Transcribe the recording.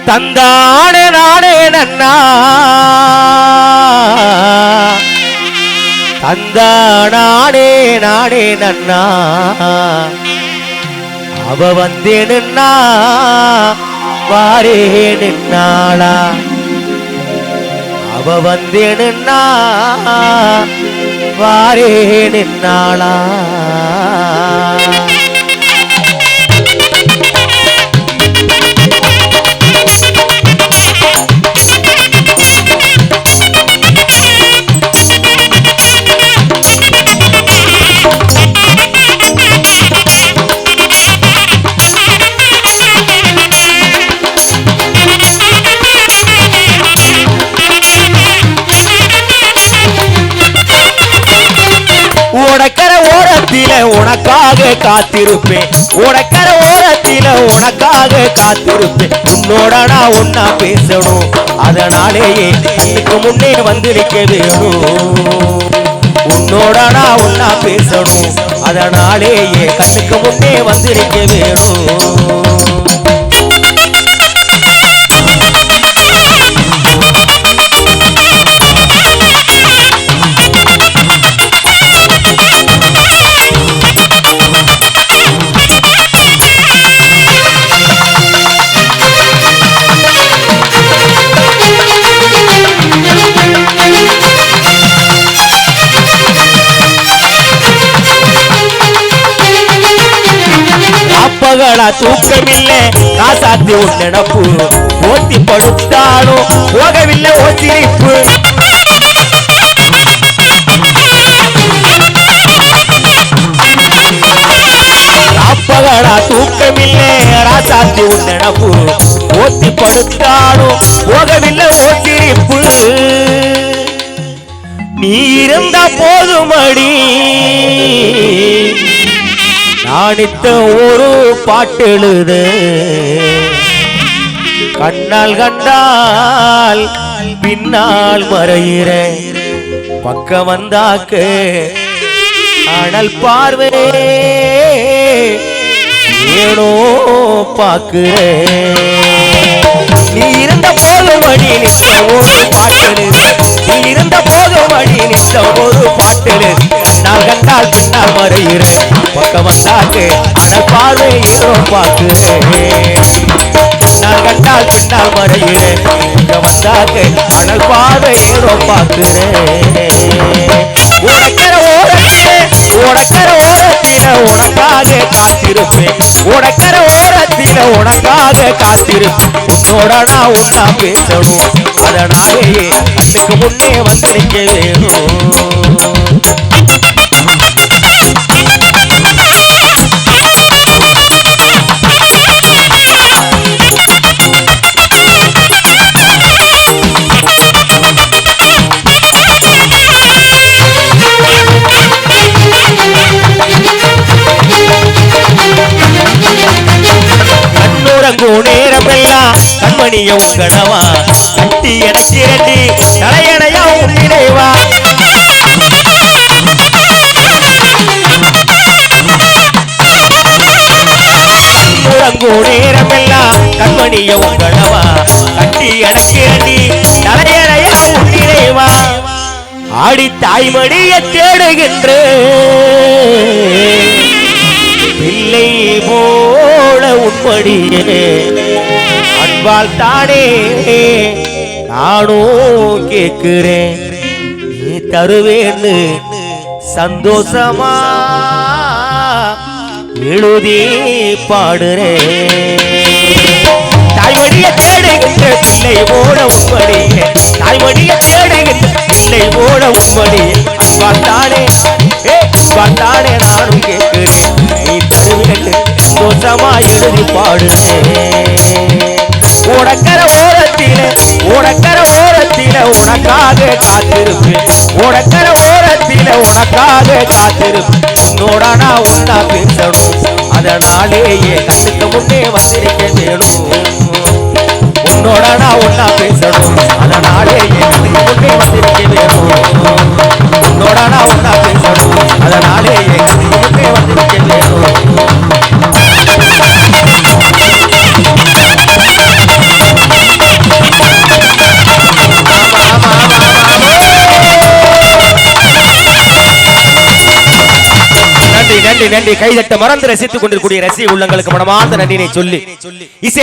தந்தானே நானே நன்னா தந்தானே நானே நன்னா அவ வந்தே நின்னா வாரே நின்னாளா அவ வந்தே நின்னா வாரே நின்னாளா உனக்கர ஓரத்தில உனக்காக காத்திருப்பேன் உனக்கர ஓரத்தில உனக்காக காத்திருப்பேன் உன்னோட நான் ஒன்னா பேசணும் அதனாலேயே இதுக்கு முன்னே வந்து நிற்க வேணும் உன்னோட நான் ஒன்னா பேசணும் அதனாலேயே கண்ணுக்கு முன்னே வந்து நிற்க வேணும் பகலா தூக்கமில்லை காசாத்தி உன் நினப்பு ஓத்தி படுத்தாலும் போகவில்லை ஓ சிரிப்பு பகலா தூக்கமில்லை ராசாத்தி உன் நினப்பு ஓத்தி படுத்தாலும் போகவில்லை ஓ சிரிப்பு நீ இருந்த போதுமடி நானித்த ஒரு பாட்டெழுத கண்ணால் கண்டால் பின்னால் மறையிற பக்கம் வந்தாக்க அனல் பார்வே ஏனோ பாக்குற நீ இருந்த போதும் அடி நித்த ஒரு பாட்டெழுத நீ இருந்த போதும் அடி நித்த ஒரு பாட்டெழுத கண்ணால் கண்டால் பின்னால் மறையிற பக்கம் வந்தாக்கு அனல் பார்வை ஏதோ பாக்குறேன் நான் கண்டால் பின்னால் மறையிறேன் பக்கம் வந்தாக்கு அனல் பார்வை ஏதோ பாக்குறேன் உனக்கர ஓரத்தில உனக்காக காத்திருப்பேன் உனக்கர ஓரத்தில உனக்காக காத்திருப்பேன் உன்னோட நான் ஒன்னா பேசணும் அதனாலேயே கண்ணுக்கு முன்னே வந்து நிற்க வேணும் நேரமெல்லாம் கண்மணிய உங்கனவா கட்டி எனக்கு ரெண்டி தலையணையா உன்னினைவா நேரமெல்லாம் கண்மணிய உங்கனவா கட்டி எனக்கு ரெண்டி தலையணையா உன்னினைவா ஆடி தாய்மடிய தேடுகின்ற பிள்ளை போல உண்மடியே அன்பால் தானே நானும் கேட்கிறேன் நீ தருவேன்னு சந்தோஷமா எழுதி பாடுறேன் தாய்மடிய தேடுகின்ற பிள்ளை போல உண்மடியே தாய்மடிய தேடுகின்ற பிள்ளை போல உண்மடியே அன்பால் தானே பார்த்தானே நானும் கேட்கிறேன் நீ தருவேன்னு சந்தோஷமா எழுதி பாடுறேன் உனக்கர ஓரத்தில உனக்காக காத்திருப்பேன் உனக்கர ஓரத்தில உனக்காக காத்திருப்பேன் உன்னோட நான் ஒன்னா பேசணும் அதனாலேயே கண்ணுக்கு முன்னே வந்திருக்க வேணும் உன்னோட நான் ஒன்னா பேசணும் அதனாலேயே கண்ணுக்கு முன்னே வந்திருக்க வேணும் உன்னோட நான் ஒன்னா பேசணும் அதனாலேயே கண்ணுக்கு முன்னே வந்திருக்க வேணும் நன்றி நன்றி நன்றி கைதட்ட மறந்து ரசித்துக் கொண்டிருக்கூடிய ரசிக உள்ளங்களுக்கு மனமார்ந்த நன்றினை சொல்லி இசை